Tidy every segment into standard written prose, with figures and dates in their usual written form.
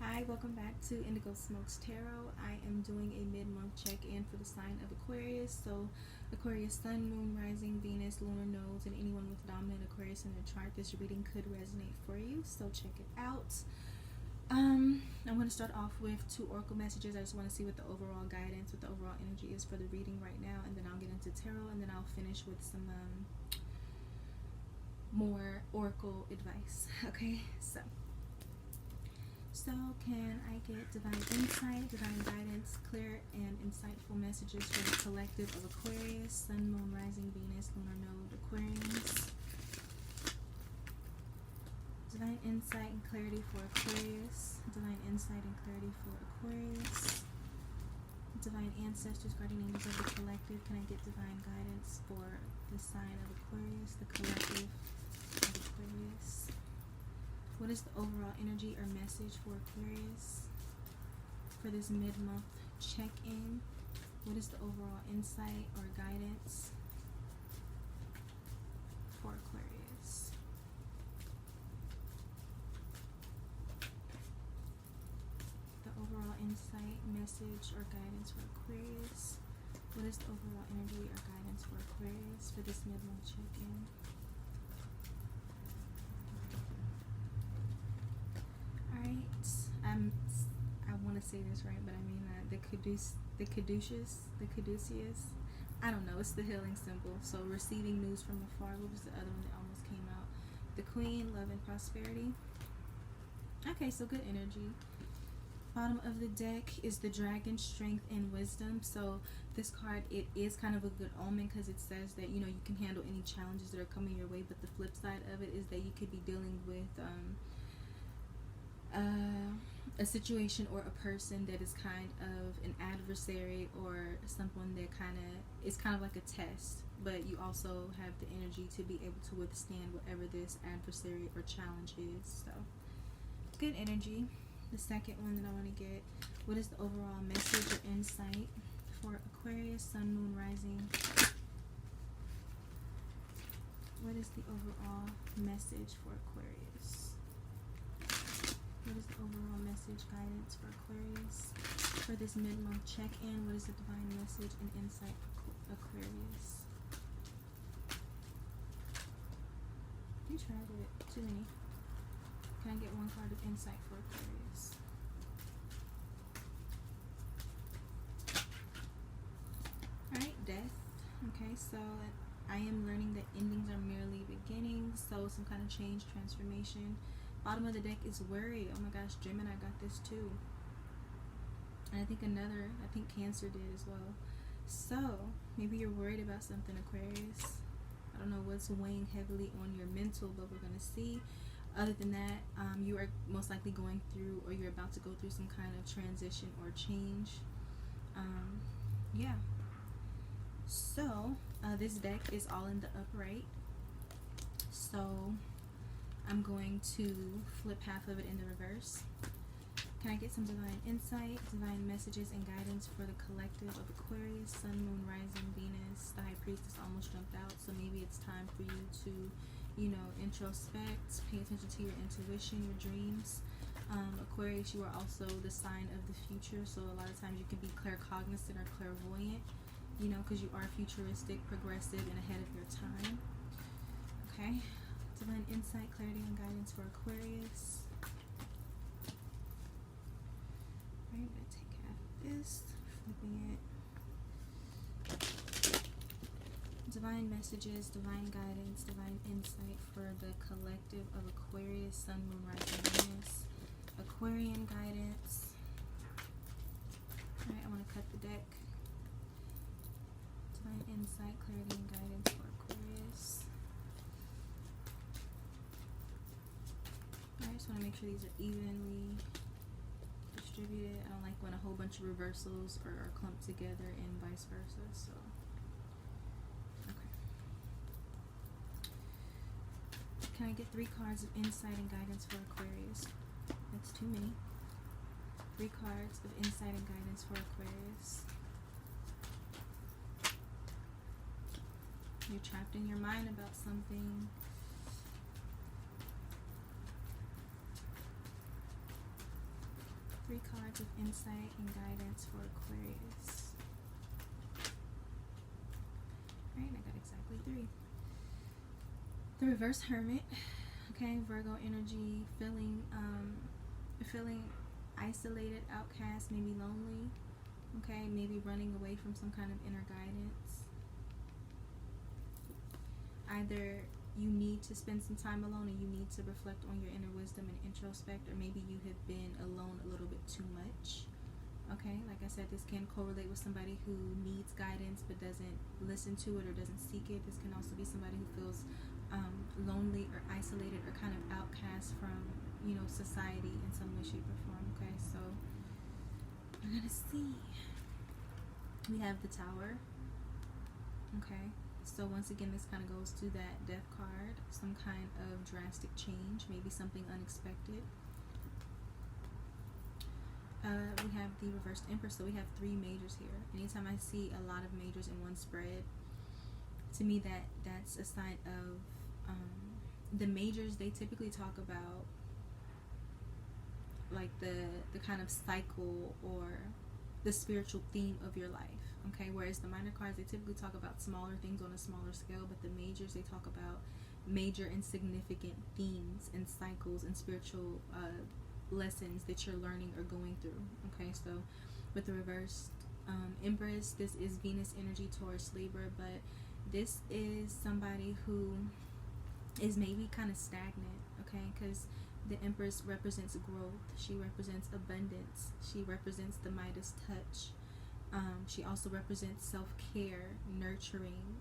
Hi, welcome back to IndigoSmokes Tarot. I am doing a mid-month check-in for the sign of Aquarius. So Aquarius Sun, Moon, Rising, Venus, Lunar Nodes, and anyone with dominant Aquarius in their chart, this reading could resonate for you. So check it out. I'm going to start off with 2 oracle messages. I just want to see what the overall guidance, what the overall energy is for the reading right now. And then I'll get into tarot, and then I'll finish with some more oracle advice. Okay, so can I get divine insight, divine guidance, clear and insightful messages for the collective of Aquarius, Sun, Moon, Rising, Venus, Lunar Node, Aquarians. Divine insight and clarity for Aquarius. Divine insight and clarity for Aquarius. Divine ancestors, guardian angels of the collective. Can I get divine guidance for the sign of Aquarius, the collective of Aquarius? What is the overall energy or message for Aquarius for this mid-month check-in? What is the overall insight or guidance for Aquarius? The overall insight, message, or guidance for Aquarius. What is the overall energy or guidance for Aquarius for this mid-month check-in? I want to say this right, but I mean the caduceus. I don't know. It's the healing symbol. So receiving news from afar. What was the other one that almost came out? The Queen, love and prosperity. Okay, so good energy. Bottom of the deck is the Dragon, strength and wisdom. So this card, it is kind of a good omen because it says that you can handle any challenges that are coming your way. But the flip side of it is that you could be dealing with a situation or a person that is kind of an adversary or someone that is kind of like a test, but you also have the energy to be able to withstand whatever this adversary or challenge is. So good energy. The second one that I want to get, what is the overall message or insight for Aquarius, Sun, Moon, Rising? What is the overall message for Aquarius? What is the overall message, guidance for Aquarius for this mid-month check-in? What is the divine message and insight for Aquarius? You tried it. Too many. Can I get one card of insight for Aquarius? Alright, death. Okay, so I am learning that endings are merely beginnings. So some kind of change, transformation. Bottom of the deck is worry. Oh my gosh, Gemini got this too. And I think Cancer did as well. So maybe you're worried about something, Aquarius. I don't know what's weighing heavily on your mental, but we're going to see. Other than that, you are most likely going through, or you're about to go through some kind of transition or change. Yeah. So this deck is all in the upright. So I'm going to flip half of it in the reverse. Can I get some divine insight, divine messages and guidance for the collective of Aquarius, Sun, Moon, Rising, Venus? The High Priestess almost jumped out, so maybe it's time for you to, introspect, pay attention to your intuition, your dreams. Aquarius, you are also the sign of the future, so a lot of times you can be claircognizant or clairvoyant, because you are futuristic, progressive, and ahead of your time. Okay. Divine insight, clarity, and guidance for Aquarius. Alright, I'm going to take half of this, flipping it. Divine messages, divine guidance, divine insight for the collective of Aquarius, Sun, Moon, Rising, Venus. Aquarian guidance. Alright, I want to cut the deck. Divine insight, clarity, and guidance for Aquarius. I just want to make sure these are evenly distributed. I don't like when a whole bunch of reversals are clumped together and vice versa. So, okay. Can I get 3 cards of insight and guidance for Aquarius? That's too many. 3 cards of insight and guidance for Aquarius. You're trapped in your mind about something. 3 cards of insight and guidance for Aquarius. Alright, I got exactly 3. The reverse Hermit. Okay, Virgo energy, feeling isolated, outcast, maybe lonely. Okay, maybe running away from some kind of inner guidance. Either you need to spend some time alone and you need to reflect on your inner wisdom and introspect, or maybe you have been alone a little bit too much. Okay, like I said, this can correlate with somebody who needs guidance but doesn't listen to it or doesn't seek it. This can also be somebody who feels lonely or isolated or kind of outcast from, you know, society in some way, shape, or form. Okay, so we're gonna see. We have the Tower. Okay, so once again, this kind of goes to that Death card, some kind of drastic change, maybe something unexpected. We have the reversed Empress, so we have 3 majors here. Anytime I see a lot of majors in one spread, to me that's a sign of the majors. They typically talk about like the kind of cycle or the spiritual theme of your life. Okay, whereas the minor cards, they typically talk about smaller things on a smaller scale, but the majors, they talk about major and significant themes and cycles and spiritual lessons that you're learning or going through. Okay, so with the reversed Empress, this is Venus energy, Taurus, Libra, but this is somebody who is maybe kind of stagnant. Okay, because the Empress represents growth, she represents abundance, she represents the Midas touch. She also represents self-care, nurturing,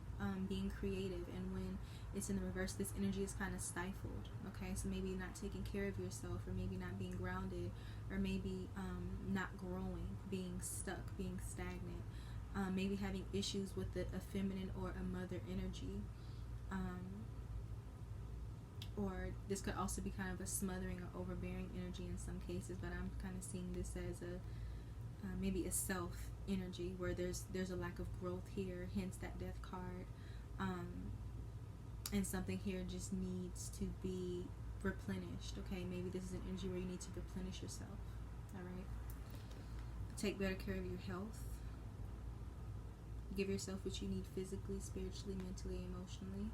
being creative, and when it's in the reverse, this energy is kind of stifled. Okay, so maybe not taking care of yourself, or maybe not being grounded, or maybe not growing, being stuck, being stagnant, maybe having issues with a feminine or a mother energy, or this could also be kind of a smothering or overbearing energy in some cases, but I'm kind of seeing this as a maybe a self energy where there's a lack of growth here, hence that Death card, and something here just needs to be replenished. Okay, maybe this is an energy where you need to replenish yourself. All right, take better care of your health, give yourself what you need physically, spiritually, mentally, emotionally.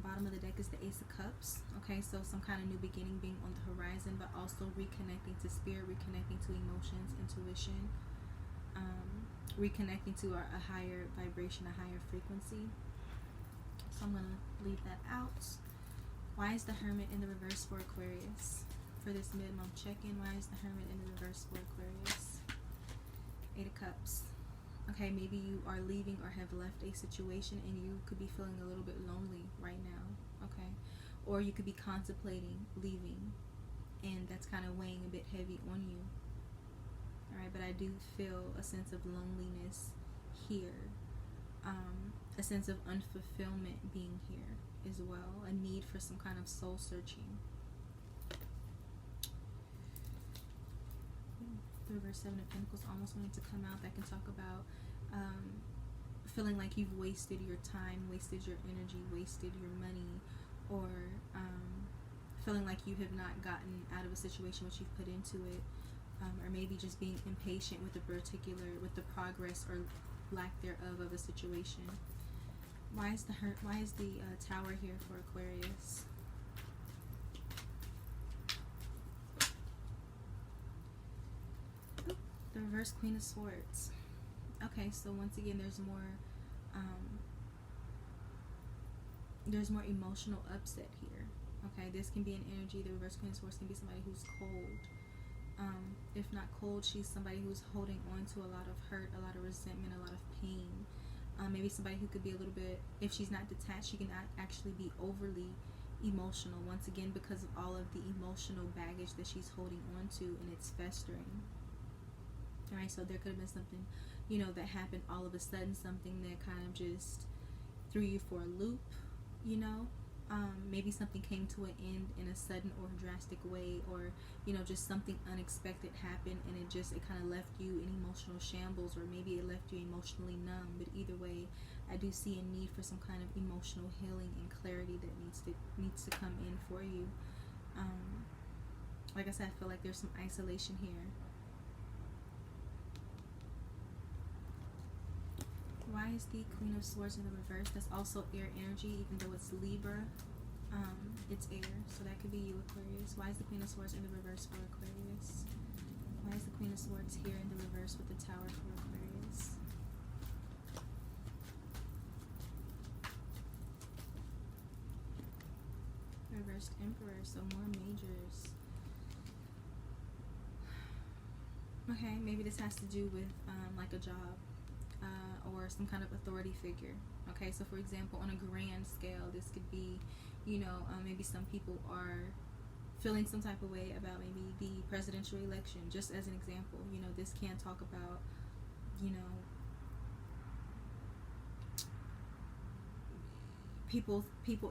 Bottom of the deck is the Ace of Cups. Okay, so some kind of new beginning being on the horizon, but also reconnecting to spirit, reconnecting to emotions, intuition, reconnecting to a higher vibration, a higher frequency. So I'm gonna leave that out. Why is the Hermit in the reverse for Aquarius? For this mid-month check-in, why is the Hermit in the reverse for Aquarius? 8 of Cups. Okay, maybe you are leaving or have left a situation and you could be feeling a little bit lonely right now. Okay, or you could be contemplating leaving and that's kind of weighing a bit heavy on you. All right, but I do feel a sense of loneliness here, a sense of unfulfillment being here as well, a need for some kind of soul searching. The reverse 7 of Pentacles almost wanting to come out. That can talk about feeling like you've wasted your time, wasted your energy, wasted your money, or feeling like you have not gotten out of a situation what you've put into it, or maybe just being impatient with the progress or lack thereof of a situation. Why is the Tower here for Aquarius? The reverse Queen of Swords. Okay, so once again, there's more emotional upset here. Okay, this can be an energy. The reverse Queen of Swords can be somebody who's cold. If not cold, she's somebody who's holding on to a lot of hurt, a lot of resentment, a lot of pain. Maybe somebody who could be a little bit, if she's not detached, she can actually be overly emotional. Once again, because of all of the emotional baggage that she's holding on to, and it's festering. Alright, so there could have been something, you know, that happened all of a sudden, something that kind of just threw you for a loop, you know. Maybe something came to an end in a sudden or drastic way, or, you know, just something unexpected happened and it kind of left you in emotional shambles, or maybe it left you emotionally numb. But either way, I do see a need for some kind of emotional healing and clarity that needs to come in for you. Like I said, I feel like there's some isolation here. Why is the Queen of Swords in the reverse? That's also air energy, even though it's Libra. It's air, so that could be you, Aquarius. Why is the Queen of Swords in the reverse for Aquarius? Why is the Queen of Swords here in the reverse with the Tower for Aquarius? Reversed Emperor, so more majors. Okay, maybe this has to do with like a job or some kind of authority figure. Okay, so for example, on a grand scale, this could be, you know, maybe some people are feeling some type of way about maybe the presidential election, just as an example. You know, this can talk about, you know, people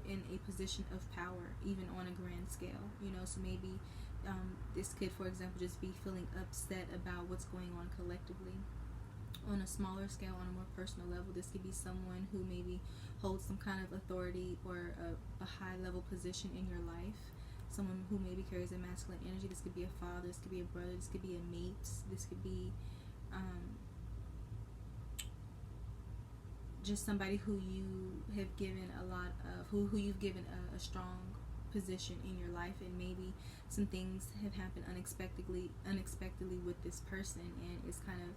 in a position of power, even on a grand scale. You know, so maybe this could, for example, just be feeling upset about what's going on collectively. On a smaller scale, on a more personal level, this could be someone who maybe holds some kind of authority or a high level position in your life. Someone who maybe carries a masculine energy. This could be a father, this could be a brother, this could be a mate, this could be just somebody who you have given a lot of, who you've given a strong position in your life, and maybe some things have happened unexpectedly with this person, and it's kind of,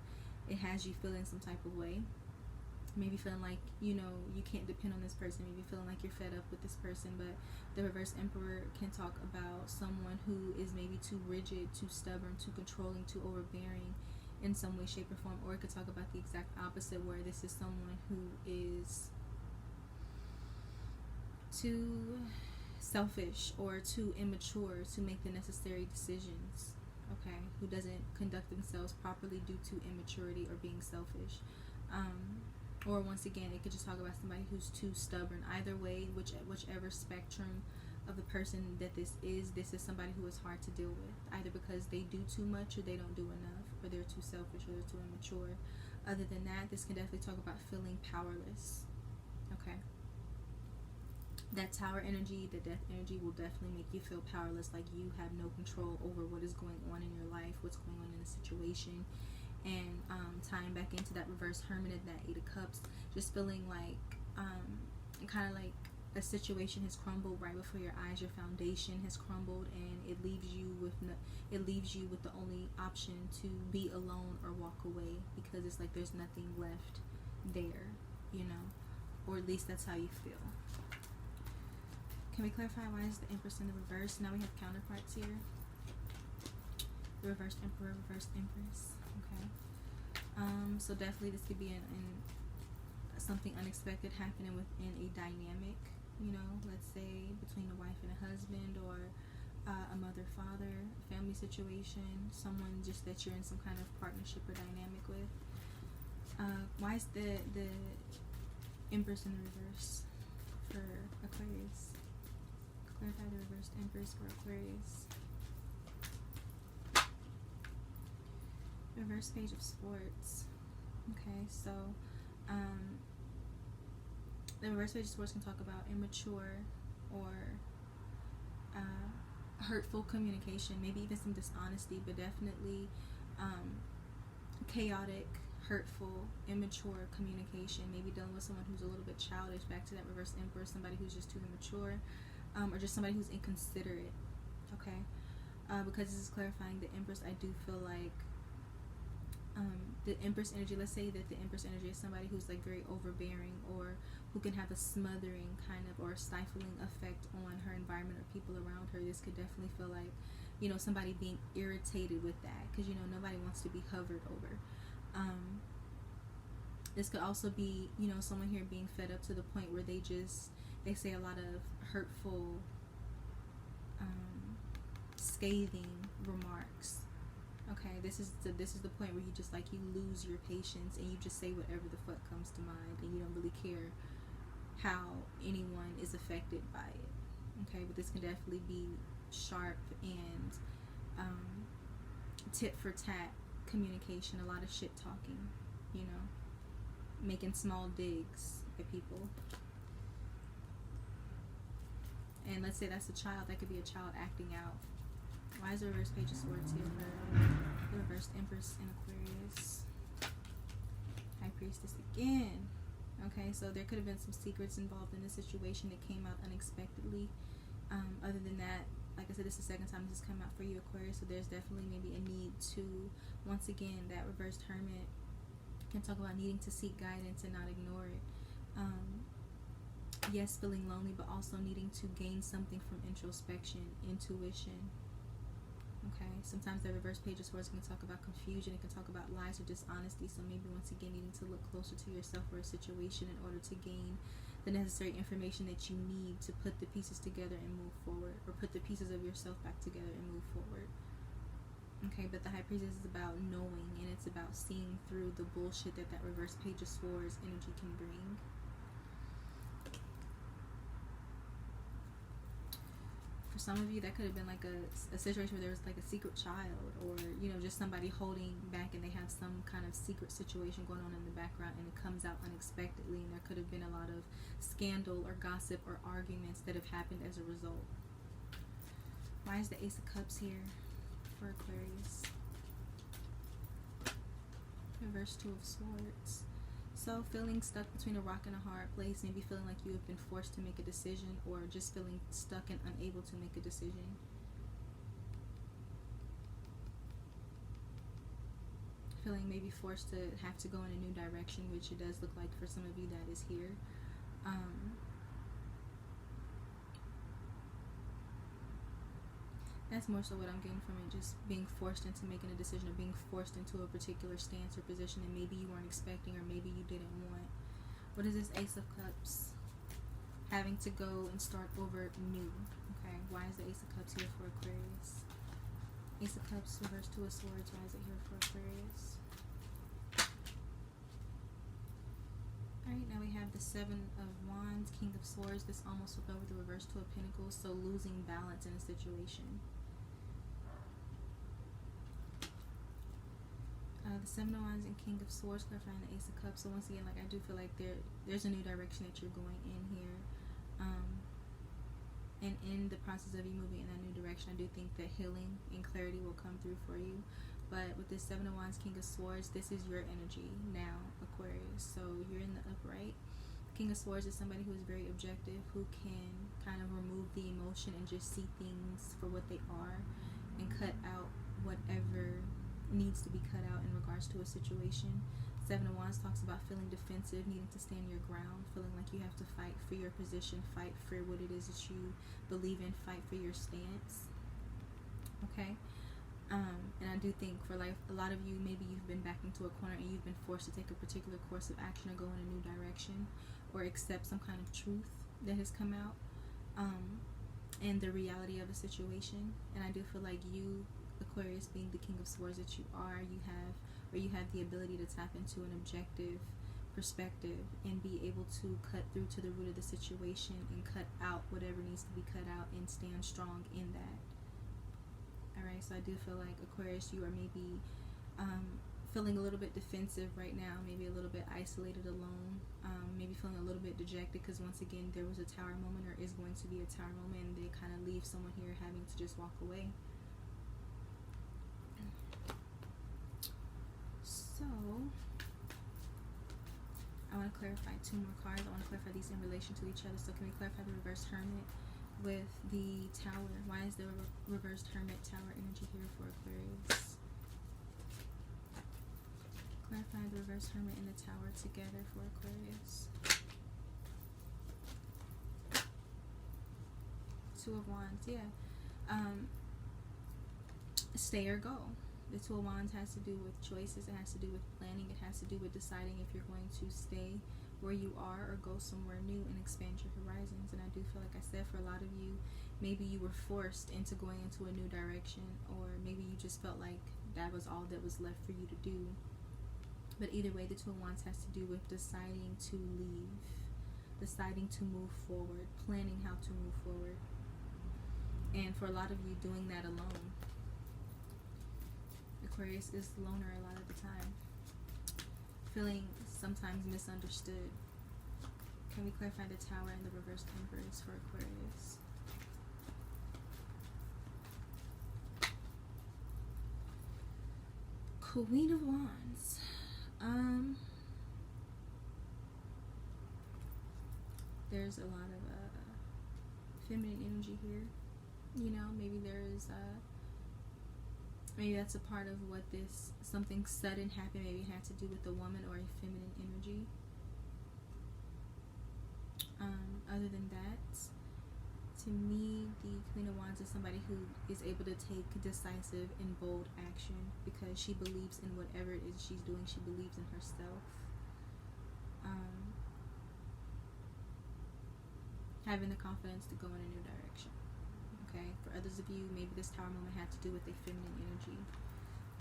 it has you feeling some type of way. Maybe feeling like, you know, you can't depend on this person. Maybe feeling like you're fed up with this person. But the reverse Emperor can talk about someone who is maybe too rigid, too stubborn, too controlling, too overbearing in some way, shape, or form. Or it could talk about the exact opposite, where this is someone who is too selfish or too immature to make the necessary decisions. Okay, who doesn't conduct themselves properly due to immaturity or being selfish. Or once again, it could just talk about somebody who's too stubborn. Either way, whichever spectrum of the person that this is somebody who is hard to deal with, either because they do too much or they don't do enough, or they're too selfish or they're too immature. Other than that, this can definitely talk about feeling powerless. Okay, that Tower energy, the Death energy, will definitely make you feel powerless, like you have no control over what is going on in your life, what's going on in the situation. And tying back into that reverse Hermit and that Eight of Cups, just feeling like kind of like a situation has crumbled right before your eyes. Your foundation has crumbled, and it leaves you with the only option to be alone or walk away, because it's like there's nothing left there, you know, or at least that's how you feel. Can we clarify why is the Empress in the reverse? Now we have counterparts here. The reversed Emperor, reversed Empress. Okay. So definitely this could be in something unexpected happening within a dynamic, you know, let's say between a wife and a husband, or a mother-father family situation, someone just that you're in some kind of partnership or dynamic with. Why is the Empress in the reverse for Aquarius? Clarify the reversed Empress for Aquarius. Reverse Page of Swords. Okay, so the reverse Page of Swords can talk about immature or hurtful communication, maybe even some dishonesty, but definitely chaotic, hurtful, immature communication. Maybe dealing with someone who's a little bit childish, back to that reverse Emperor, somebody who's just too immature, or just somebody who's inconsiderate. Okay, because this is clarifying the Empress, I do feel like the Empress energy, let's say that the Empress energy is somebody who's like very overbearing, or who can have a smothering kind of or stifling effect on her environment or people around her. This could definitely feel like, you know, somebody being irritated with that, because, you know, nobody wants to be hovered over. This could also be, you know, someone here being fed up to the point where they say a lot of hurtful, scathing remarks. Okay, this is the point where you just like, you lose your patience and you just say whatever the fuck comes to mind, and you don't really care how anyone is affected by it. Okay, but this can definitely be sharp and tit for tat communication, a lot of shit talking, you know, making small digs at people. And let's say that's a child, that could be a child acting out Why is the reverse Page of Swords here for the reversed Empress in Aquarius? High Priestess again. Okay, so there could have been some secrets involved in this situation that came out unexpectedly. Other than that, like I said, this is the second time this has come out for you, Aquarius, so there's definitely maybe a need to, once again, that reversed Hermit can talk about needing to seek guidance and not ignore it. Yes, feeling lonely, but also needing to gain something from introspection, intuition. Okay, sometimes the reverse Page of Swords can talk about confusion, it can talk about lies or dishonesty, so maybe once again needing to look closer to yourself or a situation in order to gain the necessary information that you need to put the pieces together and move forward, or put the pieces of yourself back together and move forward. Okay, but the High Priestess is about knowing, and it's about seeing through the bullshit that that reverse Page of Swords energy can bring. For some of you, that could have been like a situation where there was like a secret child, or, you know, just somebody holding back and they have some kind of secret situation going on in the background and it comes out unexpectedly, and there could have been a lot of scandal or gossip or arguments that have happened as a result. Why is the Ace of Cups here for Aquarius? Reverse Two of Swords. So feeling stuck between a rock and a hard place, maybe feeling like you have been forced to make a decision, or just feeling stuck and unable to make a decision. Feeling maybe forced to have to go in a new direction, which it does look like for some of you that is here. That's more so what I'm getting from it, just being forced into making a decision, or being forced into a particular stance or position that maybe you weren't expecting, or maybe you didn't want. What is this Ace of Cups? Having to go and start over new. Okay, why is the Ace of Cups here for Aquarius? Ace of Cups, reverse Two of Swords, why is it here for Aquarius? Alright, now we have the Seven of Wands, King of Swords. This almost will go with the reverse Two of Pentacles, so losing balance in a situation. The Seven of Wands and King of Swords clarifying the Ace of Cups. So once again, like, I do feel like there's a new direction that you're going in here, and in the process of you moving in that new direction, I do think that healing and clarity will come through for you. But with this Seven of Wands, King of Swords, this is your energy now, Aquarius. So you're in the upright. King of Swords is somebody who is very objective, who can kind of remove the emotion and just see things for what they are, and cut out whatever needs to be cut out in regards to a situation. Seven of Wands talks about feeling defensive, needing to stand your ground, feeling like you have to fight for your position, fight for what it is that you believe in, fight for your stance. Okay, and I do think for like a lot of you, maybe you've been backed into a corner and you've been forced to take a particular course of action, or go in a new direction, or accept some kind of truth that has come out, and the reality of a situation. And I do feel like you, Aquarius, being the King of Swords that you are, you have the ability to tap into an objective perspective and be able to cut through to the root of the situation and cut out whatever needs to be cut out and stand strong in that. Alright, so I do feel like, Aquarius, you are maybe feeling a little bit defensive right now, maybe a little bit isolated, alone, maybe feeling a little bit dejected because once again there was a tower moment, or is going to be a tower moment, and they kind of leave someone here having to just walk away. So I want to clarify two more cards. I want to clarify these in relation to each other. So can we clarify the reverse Hermit with the Tower? Why is the reversed Hermit Tower energy here for Aquarius? Clarify the reverse Hermit and the Tower together for Aquarius. Two of Wands, yeah. Stay or go. The Two of Wands has to do with choices. It has to do with planning. It has to do with deciding if you're going to stay where you are or go somewhere new and expand your horizons. And I do feel like I said, for a lot of you, maybe you were forced into going into a new direction, or maybe you just felt like that was all that was left for you to do. But either way, the Two of Wands has to do with deciding to leave, deciding to move forward, planning how to move forward. And for a lot of you, doing that alone. Aquarius is the loner a lot of the time, feeling sometimes misunderstood. Can we clarify the Tower and the reversed Empress for Aquarius? Queen of Wands. There's a lot of feminine energy here. You know, maybe there's maybe that's a part of what this, something sudden happened. Maybe it had to do with a woman or a feminine energy. Other than that, to me, the Queen of Wands is somebody who is able to take decisive and bold action because she believes in whatever it is she's doing. She believes in herself. Having the confidence to go in a new direction. Okay, for others of you, maybe this Tower moment had to do with a feminine energy.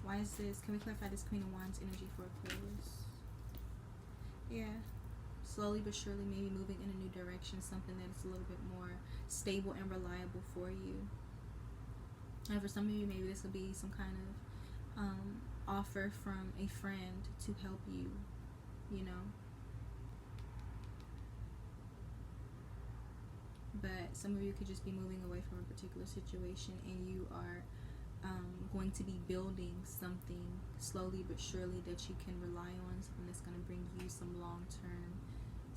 Why is this? Can we clarify this Queen of Wands energy for Aquarius? Yeah. Slowly but surely, maybe moving in a new direction, something that is a little bit more stable and reliable for you. And for some of you, maybe this will be some kind of offer from a friend to help you, you know. But some of you could just be moving away from a particular situation, and you are going to be building something slowly but surely that you can rely on, something that's going to bring you some long-term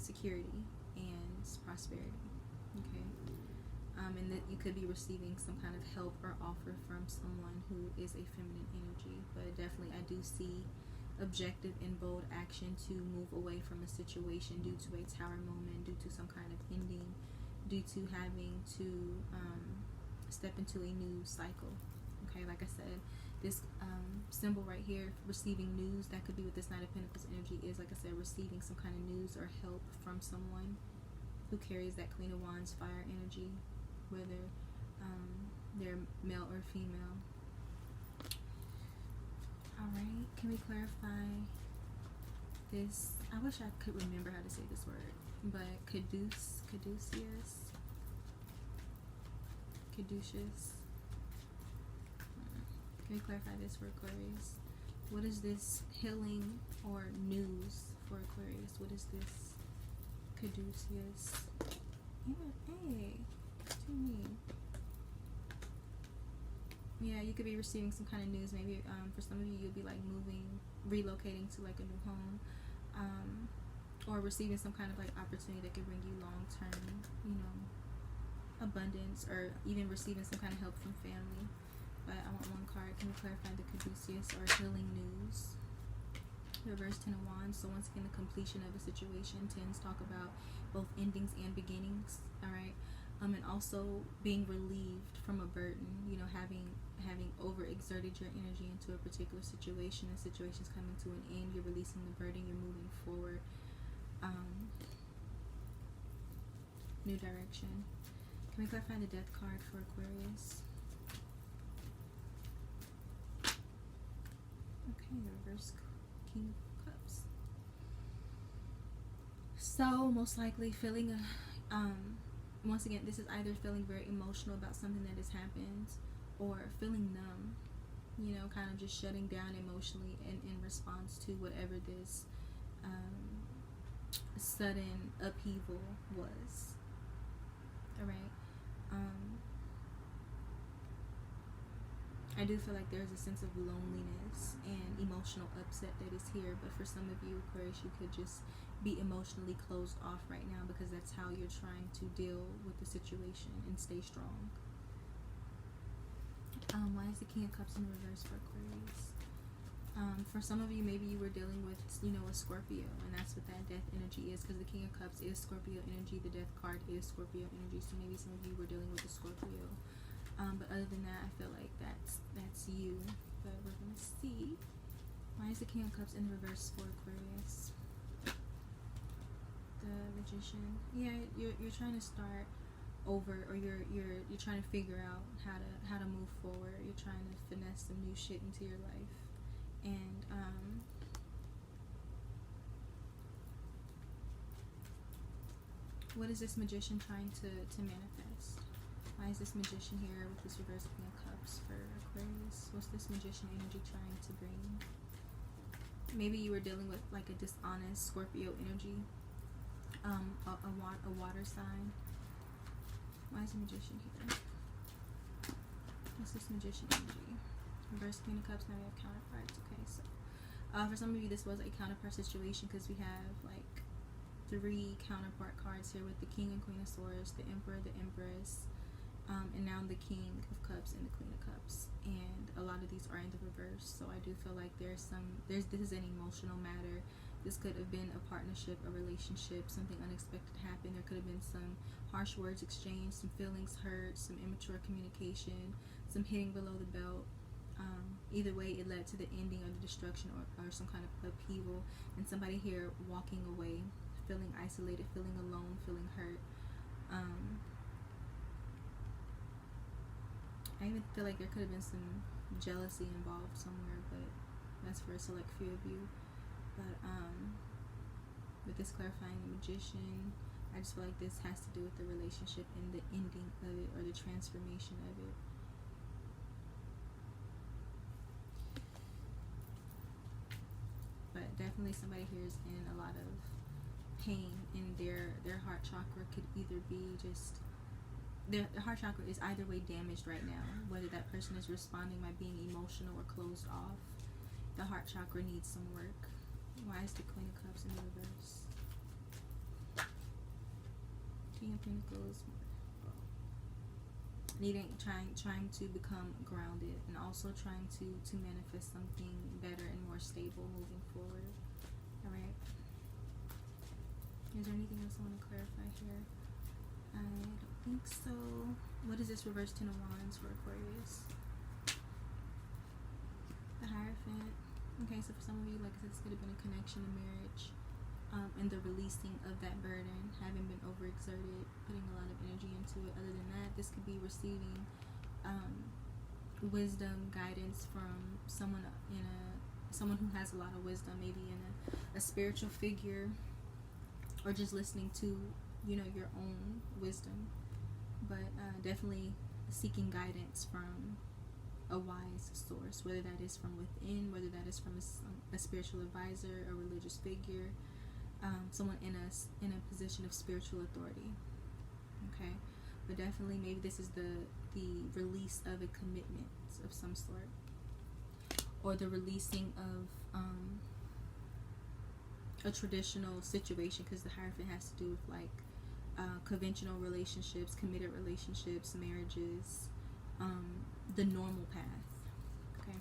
security and prosperity. Okay, and that you could be receiving some kind of help or offer from someone who is a feminine energy. But definitely, I do see objective and bold action to move away from a situation due to a Tower moment, due to some kind of ending, due to having to step into a new cycle. Okay, like I said, this symbol right here, receiving news, that could be what this Knight of Pentacles energy is. Like I said, receiving some kind of news or help from someone who carries that Queen of Wands fire energy, whether they're male or female. Alright, can we clarify this? I wish I could remember how to say this word, but caduceus. Can we clarify this for Aquarius? What is this healing or news for Aquarius? What is this caduceus? Yeah, hey, what do you mean? Yeah, you could be receiving some kind of news. Maybe for some of you, you'll be like relocating to like a new home, or receiving some kind of like opportunity that could bring you long-term, you know, abundance, or even receiving some kind of help from family. But I want one card. Can we clarify the caduceus or healing news? Reverse 10 of Wands. So once again, the completion of a situation. Tens talk about both endings and beginnings. All right. And also being relieved from a burden. You know, having overexerted your energy into a particular situation. The situation's coming to an end. You're releasing the burden. You're moving forward. New direction. Can we clarify the Death card for Aquarius? Okay, the reverse King of Cups. So most likely feeling once again, this is either feeling very emotional about something that has happened, or feeling numb, you know, kind of just shutting down emotionally in response to whatever this sudden upheaval was. All right. I do feel like there's a sense of loneliness and emotional upset that is here, but for some of you, Aquarius, you could just be emotionally closed off right now because that's how you're trying to deal with the situation and stay strong. Why is the King of Cups in reverse for Aquarius? For some of you, maybe you were dealing with, you know, a Scorpio, and that's what that Death energy is, because the King of Cups is Scorpio energy, the Death card is Scorpio energy, so maybe some of you were dealing with a Scorpio. But other than that, I feel like that's you. But we're gonna see. Why is the King of Cups in reverse for Aquarius? The Magician. Yeah, you're trying to start over, or you're trying to figure out how to move forward. You're trying to finesse some new shit into your life, and what is this Magician trying to manifest? Why is this Magician here with this reverse King of Cups for Aquarius? What's this Magician energy trying to bring? Maybe you were dealing with like a dishonest Scorpio energy, a water sign. Why is the Magician here? What's this Magician energy? Reverse Queen of Cups. Now we have counterparts. Okay, so for some of you, this was a counterpart situation because we have like 3 counterpart cards here with the King and Queen of Swords, the Emperor, the Empress, and now the King of Cups and the Queen of Cups. And a lot of these are in the reverse, so I do feel like this is an emotional matter. This could have been a partnership, a relationship, something unexpected happened. There could have been some harsh words exchanged, some feelings hurt, some immature communication, some hitting below the belt. Either way, it led to the ending or the destruction or some kind of upheaval, and somebody here walking away, feeling isolated, feeling alone, feeling hurt. I even feel like there could have been some jealousy involved somewhere, but that's for a select few of you. But with this clarifying the Magician, I just feel like this has to do with the relationship and the ending of it, or the transformation of it. But definitely somebody here is in a lot of pain, and their heart chakra could either be just, their heart chakra is either way damaged right now, whether that person is responding by being emotional or closed off. The heart chakra needs some work. Why is the Queen of Cups in the reverse? King of Pentacles. Trying to become grounded, and also trying to manifest something better and more stable moving forward. Alright. Is there anything else I want to clarify here? I don't think so. What is this reverse Ten of Wands for Aquarius? The Hierophant. Okay, so for some of you, like I said, this could have been a connection, a marriage, and the releasing of that burden, having been overexerted, putting a lot of energy into it. Other than that, this could be receiving wisdom, guidance from someone who has a lot of wisdom, maybe in a spiritual figure, or just listening to, your own wisdom. But definitely seeking guidance from a wise source, whether that is from within, whether that is from a spiritual advisor, a religious figure, someone in a position of spiritual authority. Okay, but definitely maybe this is the release of a commitment of some sort, or the releasing of a traditional situation, because the Hierophant has to do with like conventional relationships, committed relationships, marriages, the normal path. Okay,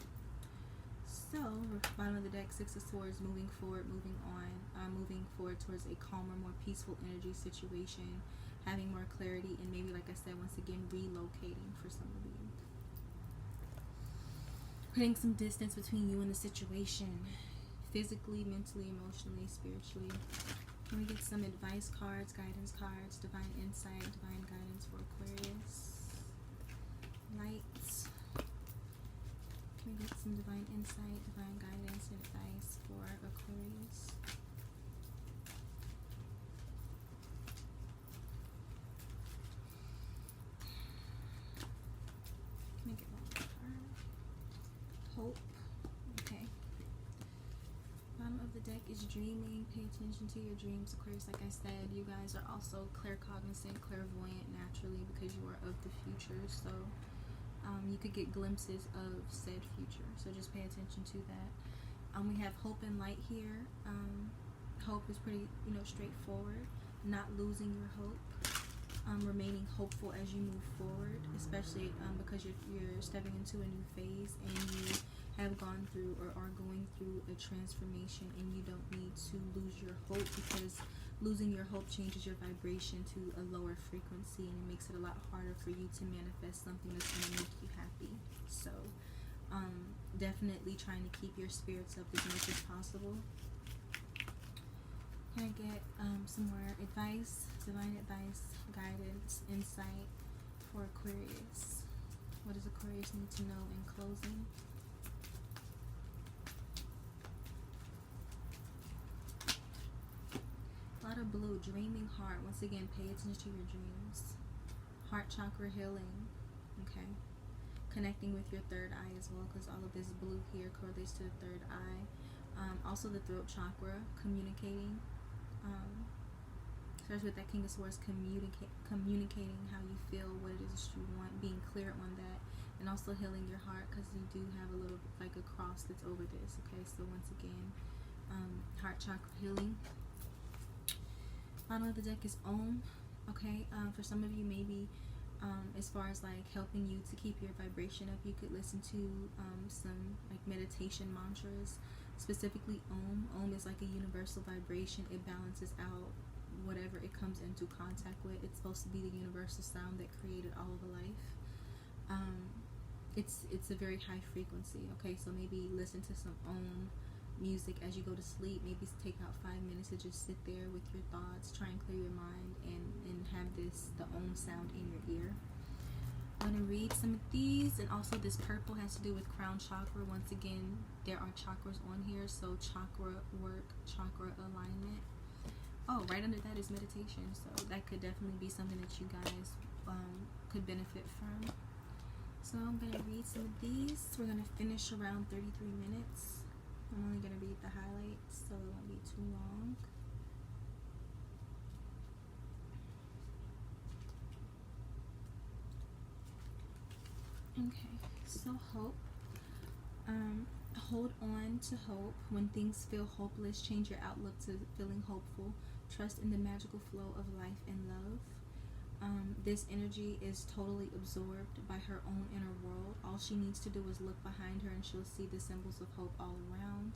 so bottom of the deck, Six of Swords, moving forward, moving on, moving forward towards a calmer, more peaceful energy situation, having more clarity, and maybe, like I said, once again, relocating for some of you. Putting some distance between you and the situation, physically, mentally, emotionally, spiritually. Can we get some advice cards, guidance cards, divine insight, divine guidance for Aquarius? Lights. Can we get some divine insight, divine guidance, and advice for Aquarius? Can I get one more card? Hope. Okay. Bottom of the deck is dreaming. Pay attention to your dreams, Aquarius. Like I said, you guys are also claircognizant, clairvoyant naturally, because you are of the future. So you could get glimpses of said future. So just pay attention to that. We have hope and light here. Hope is pretty, straightforward. Not losing your hope. Remaining hopeful as you move forward, especially because you're stepping into a new phase, and you have gone through or are going through a transformation, and you don't need to lose your hope, because losing your hope changes your vibration to a lower frequency, and it makes it a lot harder for you to manifest something that's going to make you happy. So definitely trying to keep your spirits up as much as possible. Can I get some more advice, divine advice, guidance, insight for Aquarius? What does Aquarius need to know in closing? A lot of blue, dreaming heart. Once again, pay attention to your dreams. Heart chakra healing. Okay. Connecting with your third eye as well, because all of this blue here correlates to the third eye. Also the throat chakra, communicating. Starts with that King of Swords, communicating how you feel, what it is you want, being clear on that, and also healing your heart, because you do have a little like a cross that's over this. Okay, so once again, heart chakra healing. Bottom of the deck is Om. Okay, for some of you, maybe as far as like helping you to keep your vibration up, you could listen to some like meditation mantras, specifically Om. Om is like a universal vibration. It balances out whatever it comes into contact with. It's supposed to be the universal sound that created all of life. It's a very high frequency. Okay, so maybe listen to some Om music as you go to sleep. Maybe take out 5 minutes to just sit there with your thoughts, try and clear your mind, and have the Om sound in your ear. I'm going to read some of these, and also this purple has to do with crown chakra. Once again, there are chakras on here, so chakra work, chakra alignment. Oh, right under that is meditation, so that could definitely be something that you guys could benefit from. So I'm going to read some of these. We're going to finish around 33 minutes. I'm only going to read the highlights, so it won't be too long. Okay, so hope. Hold on to hope. When things feel hopeless, change your outlook to feeling hopeful. Trust in the magical flow of life and love. This energy is totally absorbed by her own inner world. All she needs to do is look behind her and she'll see the symbols of hope all around.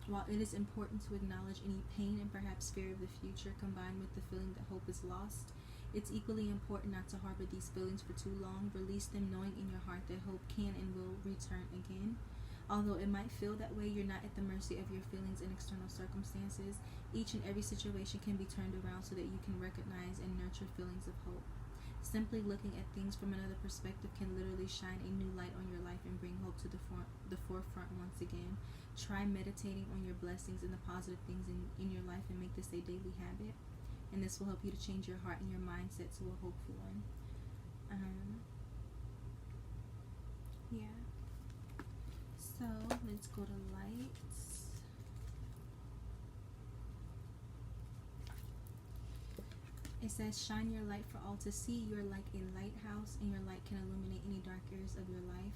While it is important to acknowledge any pain and perhaps fear of the future combined with the feeling that hope is lost, it's equally important not to harbor these feelings for too long. Release them knowing in your heart that hope can and will return again. Although it might feel that way, you're not at the mercy of your feelings and external circumstances. Each and every situation can be turned around so that you can recognize and nurture feelings of hope. Simply looking at things from another perspective can literally shine a new light on your life and bring hope to the forefront once again. Try meditating on your blessings and the positive things in your life and make this a daily habit. And this will help you to change your heart and your mindset to a hopeful one. Yeah. So let's go to lights. It says, shine your light for all to see. You're like a lighthouse, and your light can illuminate any dark areas of your life.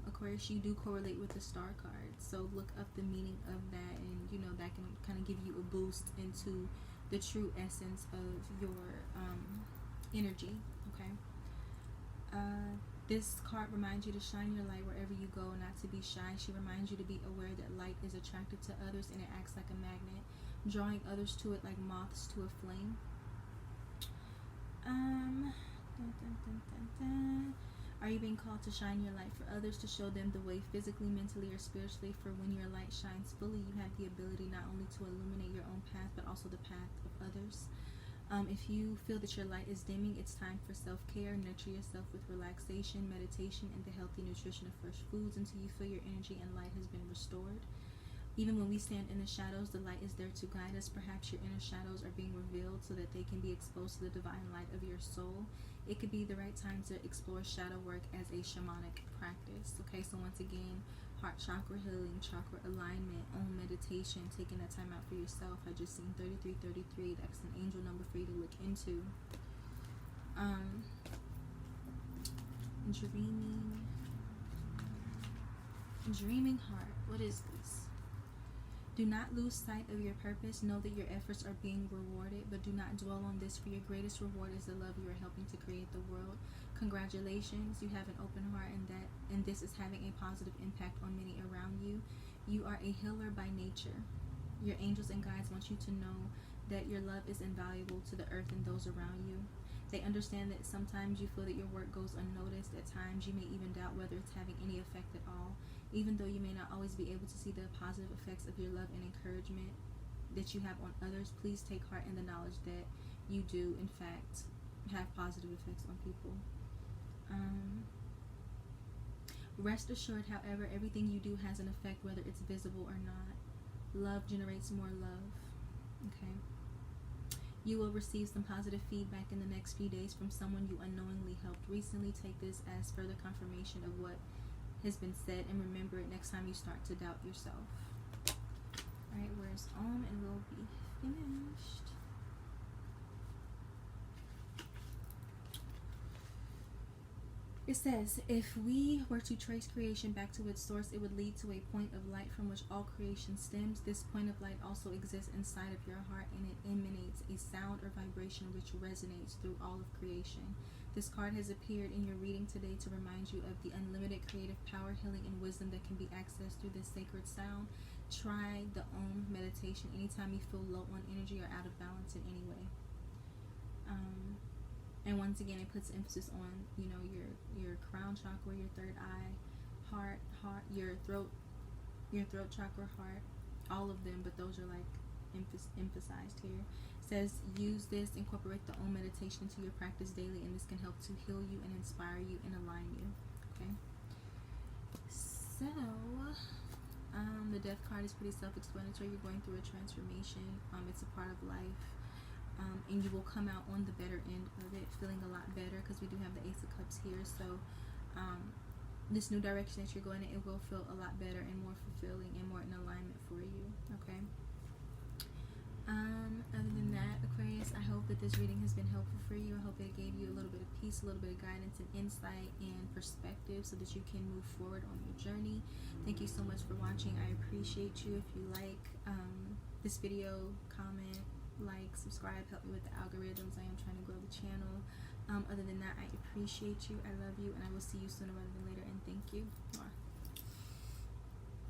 Aquarius, you do correlate with the star card, so look up the meaning of that, and you know that can kind of give you a boost into the true essence of your energy. Okay. This card reminds you to shine your light wherever you go, not to be shy. She reminds you to be aware that light is attractive to others and it acts like a magnet, drawing others to it like moths to a flame. Are you being called to shine your light for others, to show them the way physically, mentally, or spiritually? For when your light shines fully, you have the ability not only to illuminate your own path, but also the path of others. If you feel that your light is dimming, it's time for self-care. Nurture yourself with relaxation, meditation, and the healthy nutrition of fresh foods until you feel your energy and light has been restored. Even when we stand in the shadows, the light is there to guide us. Perhaps your inner shadows are being revealed so that they can be exposed to the divine light of your soul. It could be the right time to explore shadow work as a shamanic practice. Okay, so once again, heart chakra healing, chakra alignment, own meditation, taking that time out for yourself. I just seen 3333. That's an angel number for you to look into. Dreaming heart. What is this? Do not lose sight of your purpose. Know that your efforts are being rewarded, but do not dwell on this, for your greatest reward is the love you are helping to create the world. Congratulations, you have an open heart, and this is having a positive impact on many around you. You are a healer by nature. Your angels and guides want you to know that your love is invaluable to the earth and those around you. They understand that sometimes you feel that your work goes unnoticed. At times you may even doubt whether it's having any effect at all. Even though you may not always be able to see the positive effects of your love and encouragement that you have on others, please take heart in the knowledge that you do, in fact, have positive effects on people. Rest assured, however, everything you do has an effect, whether it's visible or not. Love generates more love. Okay. You will receive some positive feedback in the next few days from someone you unknowingly helped recently. Take this as further confirmation of what has been said, and remember it next time you start to doubt yourself. Alright, where's Om? And we'll be finished. It says, if we were to trace creation back to its source, it would lead to a point of light from which all creation stems. This point of light also exists inside of your heart, and it emanates a sound or vibration which resonates through all of creation. This card has appeared in your reading today to remind you of the unlimited creative power, healing, and wisdom that can be accessed through this sacred sound. Try the Om meditation anytime you feel low on energy or out of balance in any way. And once again, it puts emphasis on, you know, your crown chakra, your third eye, heart, your throat chakra, heart, all of them, but those are like emphasized here. It says, use this, incorporate the Om meditation into your practice daily, and this can help to heal you and inspire you and align you. Okay. So, the Death card is pretty self-explanatory. You're going through a transformation. It's a part of life. And you will come out on the better end of it, feeling a lot better, because we do have the Ace of Cups here. So this new direction that you're going in, it will feel a lot better and more fulfilling and more in alignment for you. Okay. Other than that, Aquarius, I hope that this reading has been helpful for you. I hope it gave you a little bit of peace, a little bit of guidance and insight and perspective, so that you can move forward on your journey. Thank you so much for watching. I appreciate you. If you like this video, comment, like, subscribe, help me with the algorithms. I am trying to grow the channel. Other than that, I appreciate you, I love you, and I will see you sooner rather than later, and thank you. Mwah.